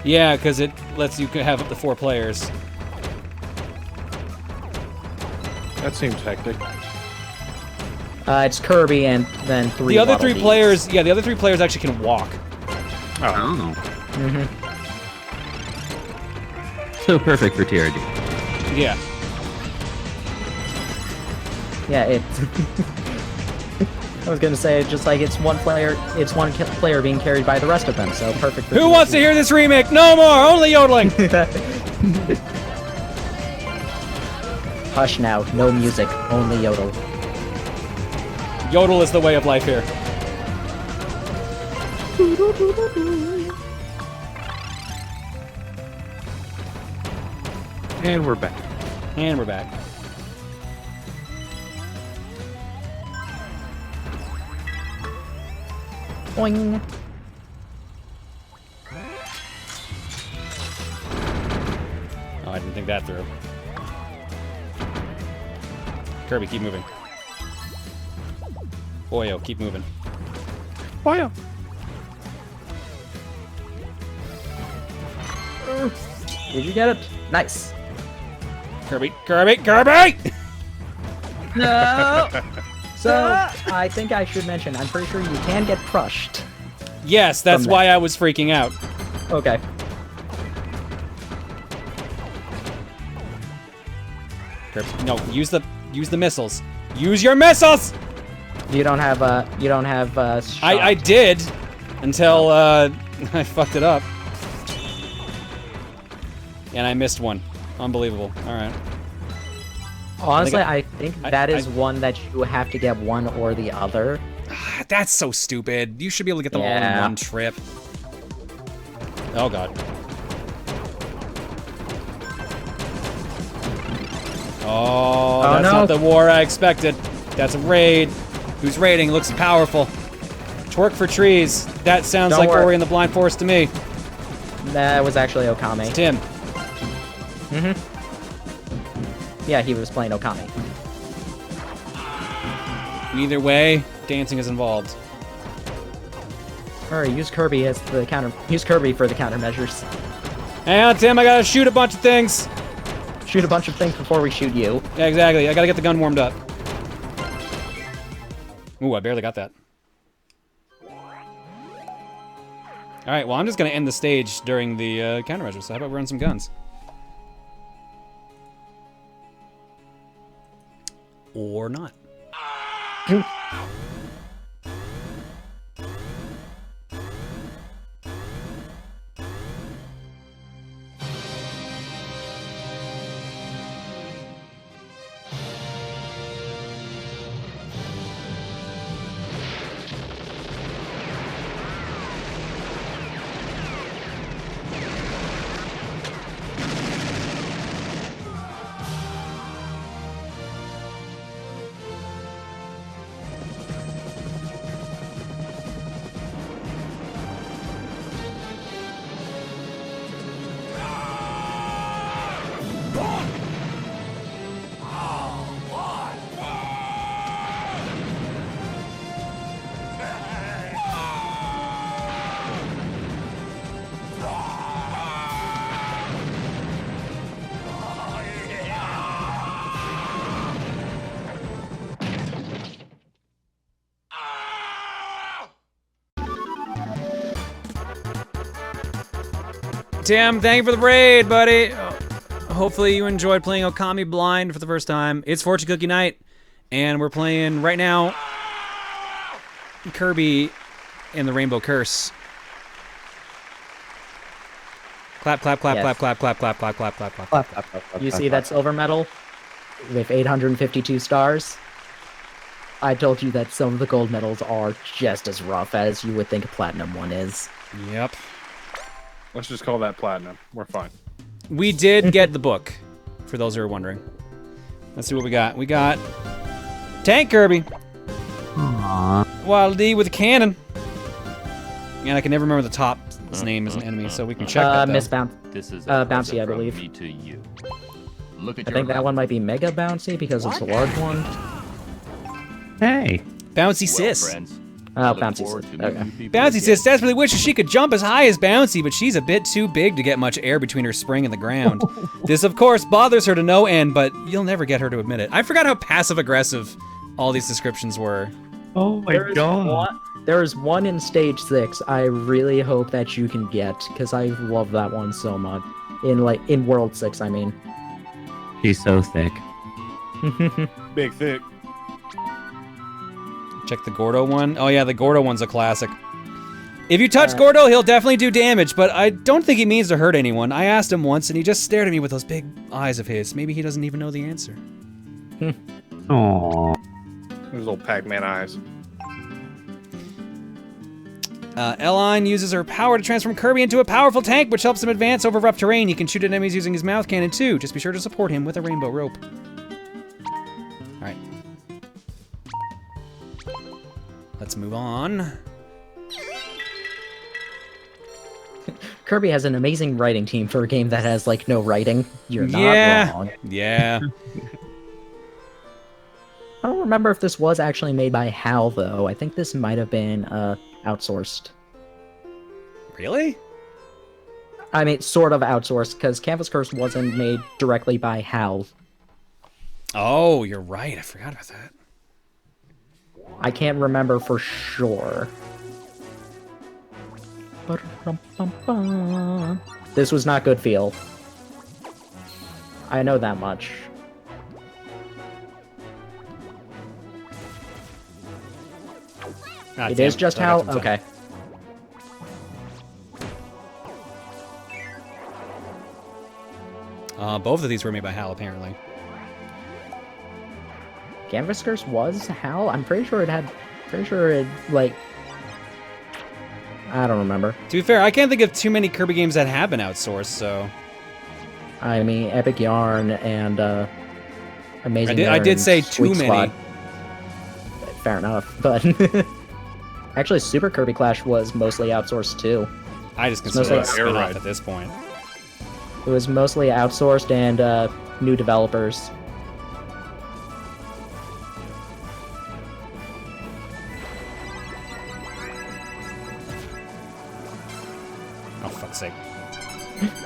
Yeah, because it lets you have up to 4 players.
That seems hectic.
It's Kirby and then 3
The other
Waddle
3
Dees.
players, yeah, the other 3 players actually can walk.
Oh.
Mhm.
So perfect for TRG.
Yeah.
Yeah, it. I was gonna say, just like it's one player being carried by the rest of them, so perfect. For
Who wants to hear this remake? No more, only yodeling.
Hush now, no music, only yodel.
Yodel is the way of life here.
And we're back.
And we're back.
Boing.
Oh, I didn't think that through. Kirby, keep moving. Boyo, keep moving.
Boyo.
Did you get it? Nice.
Kirby, Kirby, Kirby!
No. So I think I should mention, I'm pretty sure you can get crushed.
Yes, that's
From
why I was freaking out.
Okay.
Kirby, no, use the missiles. Use your missiles!
You don't have
I did until I fucked it up. And I missed one. Unbelievable. Alright.
Honestly, I think that is one that you have to get one or the other.
That's so stupid. You should be able to get them all in
Yeah.
one trip. Oh god. Oh, that's
no.
not the war I expected. That's a raid. Who's raiding? Looks powerful. Twerk for trees. That sounds
Don't
like
worry.
Ori and the Blind Forest to me.
That was actually Okami.
Tim.
Yeah, he was playing Okami.
Either way, dancing is involved.
Alright, use Kirby as the counter. Use Kirby for the countermeasures.
Hang on, Tim. I gotta shoot a bunch of things.
Shoot a bunch of things before we shoot you.
Yeah, exactly. I gotta get the gun warmed up. Ooh, I barely got that. Alright, well, I'm just gonna end the stage during the countermeasures, so how about we run some guns? Or not. Tim, thank you for the raid, buddy. Hopefully you enjoyed playing Okami Blind for the first time. It's Fortune Cookie Night, and we're playing right now Kirby and the Rainbow Curse. Clap, clap, clap,
Yes.
clap, clap, clap, clap, clap, clap, clap, clap.
You see that silver medal with 852 stars? I told you that some of the gold medals are just as rough as you would think a platinum one is.
Yep.
Let's just call that platinum. We're fine.
We did get the book, for those who are wondering. Let's see what we got. We got Tank Kirby.
Aww.
Wild D with a cannon. And I can never remember the top's name as an enemy, so we can check that.
Miss
though.
This is
Bouncy, I
from
believe.
me to you. Look at
I
your
think that one might be Mega Bouncy because it's a large one.
Hey.
Bouncy
well,
Sis.
friends.
Oh,
Look
Bouncy
forward
Sis.
to meeting
Okay.
you people
Bouncy
again.
Sis desperately wishes she could jump as high as Bouncy, but she's a bit too big to get much air between her spring and the ground. This, of course, bothers her to no end, but you'll never get her to admit it. I forgot how passive-aggressive all these descriptions were.
Oh my god.
There is one in stage 6 I really hope that you can get, because I love that one so much. In World 6, I mean.
She's so thick.
Big thick.
Check the Gordo one. Oh yeah, the Gordo one's a classic. If you touch Gordo, he'll definitely do damage, but I don't think he means to hurt anyone. I asked him once, and he just stared at me with those big eyes of his. Maybe he doesn't even know the answer.
Aww.
Those little Pac-Man eyes.
Eline uses her power to transform Kirby into a powerful tank, which helps him advance over rough terrain. He can shoot at enemies using his mouth cannon too. Just be sure to support him with a rainbow rope. Alright. Let's move on.
Kirby has an amazing writing team for a game that has, like, no writing. You're not wrong.
Yeah.
I don't remember if this was actually made by HAL, though. I think this might have been outsourced.
Really?
I mean, sort of outsourced, because Canvas Curse wasn't made directly by HAL.
Oh, you're right. I forgot about that.
I can't remember for sure. This was not good feel. I know that much.
Ah,
It
damn.
is just
I got
how...
some time.
Okay.
Both of these were made by HAL, apparently.
Canvas Curse was HAL? I'm pretty sure it had... Pretty sure it, like... I don't remember.
To be fair, I can't think of too many Kirby games that have been outsourced, so...
I mean, Epic Yarn and, Amazing
I did
Yarn,
say
Sweet
too many.
Spot. Fair enough, but... Actually, Super Kirby Clash was mostly outsourced, too.
I just consider it a
mostly-
spin-off at this point.
It was mostly outsourced and, new developers.
Oh, fuck's sake.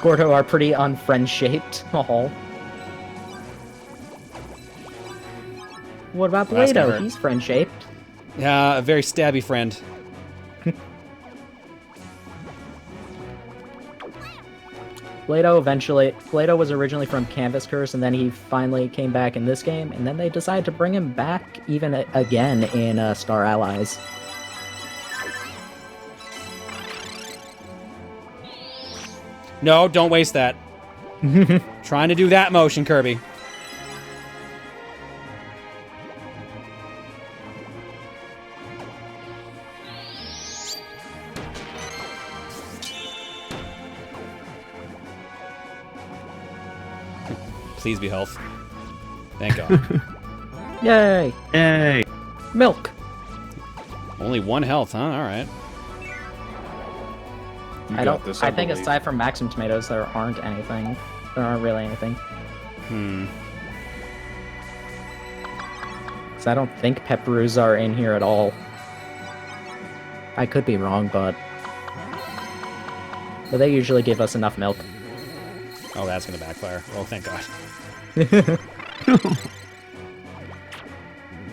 Gordo are pretty unfriend-shaped. Oh. What about
Well, that's gonna
Blado?
hurt.
He's friend-shaped.
Yeah, a very stabby friend.
Blado was originally from Canvas Curse, and then he finally came back in this game, and then they decided to bring him back even again in Star Allies.
No, don't waste that. Trying to do that motion, Kirby. Please be health. Thank God.
Yay!
Yay.
Milk!
Only one health, huh? All right.
You
I
got
don't.
this,
I think
believe.
aside from Maximum Tomatoes, there aren't anything. There aren't really anything.
Hmm.
'Cause I don't think Pepperoos are in here at all. I could be wrong, but they usually give us enough milk.
Oh, that's gonna backfire. Oh, thank God.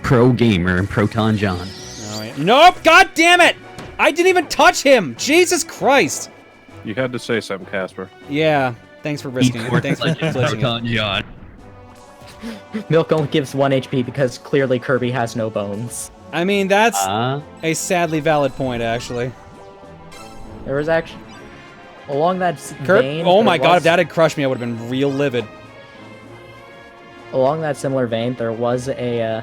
Pro gamer and Proton John.
Oh, wait. Nope! God damn it! I didn't even touch him! Jesus Christ!
You had to say something, Casper.
Yeah, thanks for risking it. Thanks for glitching it.
Proton.
Milk only gives 1 HP because clearly Kirby has no bones.
I mean, that's a sadly valid point, actually.
There was actually... Along that
Kurt,
vein...
oh
there
my god,
was-
if that had crushed me, I would have been real livid.
Along that similar vein, there was a...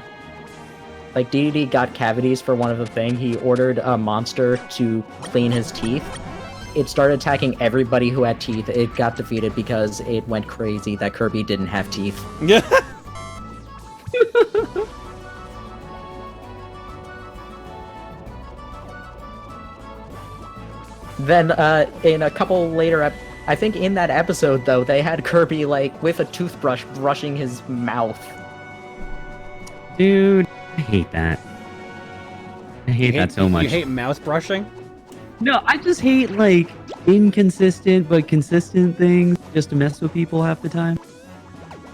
like, DDD got cavities for one of the thing. He ordered a monster to clean his teeth. It started attacking everybody who had teeth. It got defeated because it went crazy that Kirby didn't have teeth.
Yeah.
Then, in a couple later, I think in that episode, though, they had Kirby, like, with a toothbrush brushing his mouth.
Dude, I hate that. I hate that so much.
You hate mouth brushing?
No, I just hate, like, inconsistent but consistent things just to mess with people half the time.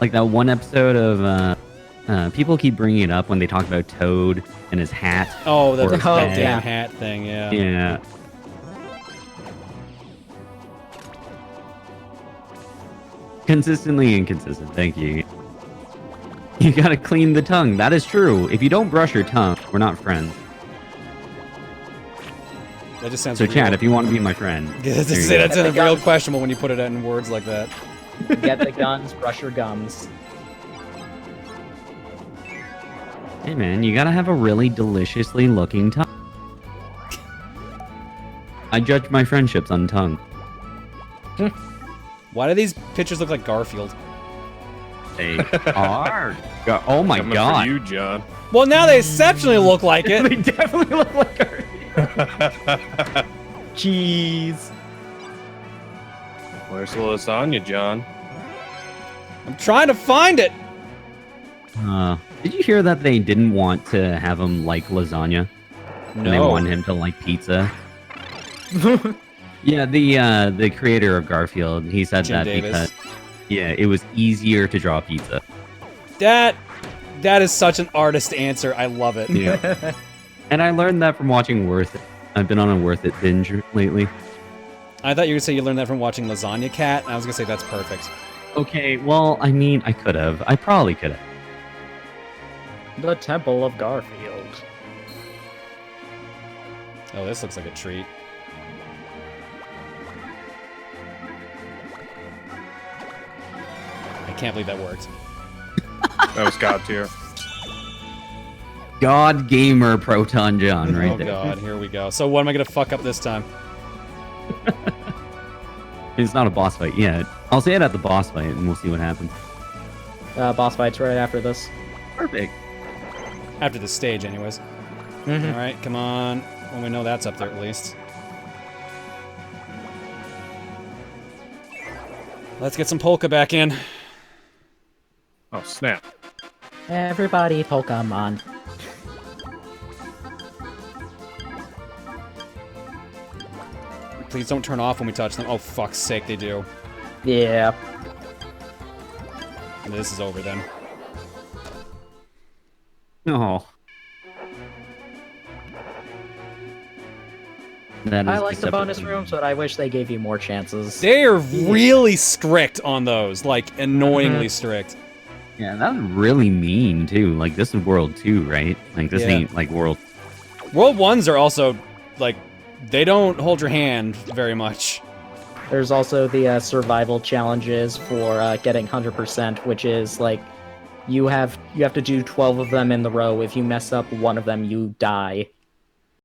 Like that one episode of, people keep bringing it up when they talk about Toad and his hat.
Oh, the
or his
damn
bag.
hat thing, yeah.
Yeah. Consistently inconsistent, thank you. You gotta clean the tongue, that is true. If you don't brush your tongue, we're not friends.
That just sounds
So
real.
Chad, if you want to be my friend.
That's
there you go.
that's a real questionable when you put it in words like that.
Get the guns, brush your gums.
Hey man, you gotta have a really deliciously looking tongue. I judge my friendships on tongue.
Why do these pictures look like Garfield?
They are. Oh my
Coming
god.
for you, John.
Well, now they exceptionally look like
They
it.
definitely look like Kirby. Jeez.
Where's the lasagna, John?
I'm trying to find it.
Did you hear that they didn't want to have him like lasagna? And they
No.
want him to like pizza? Yeah, the creator of Garfield, he said
Jim
that
Davis.
because it was easier to draw pizza.
That is such an artist answer. I love it.
Yeah. And I learned that from watching Worth It. I've been on a Worth It binge lately.
I thought you were gonna say you learned that from watching Lasagna Cat, and I was gonna say that's perfect.
Okay, well, I mean, I could have. I probably could have.
The Temple of Garfield.
Oh, this looks like a treat. I can't believe that worked.
That was God tier.
God Gamer Proton John right
Oh
there.
god, here we go. So what am I gonna fuck up this time?
It's not a boss fight yet. I'll say it at the boss fight and we'll see what happens.
Boss fight's right after this.
Perfect.
After the stage, anyways. Alright, come on. Well, we know that's up there at least. Let's get some polka back in.
Oh, snap.
Everybody Pokemon.
Please don't turn off when we touch them. Oh, fuck's sake, they do.
Yeah.
This is over then.
Oh. That
I
is
like the bonus
deceptively-
rooms, but I wish they gave you more chances.
They are really strict on those. Like, annoyingly strict.
Yeah, that's really mean too. Like this is World 2, right? Like this
Yeah.
ain't like World.
World 1s are also, like, they don't hold your hand very much.
There's also the survival challenges for getting 100%, which is like you have to do 12 of them in the row. If you mess up one of them, you die.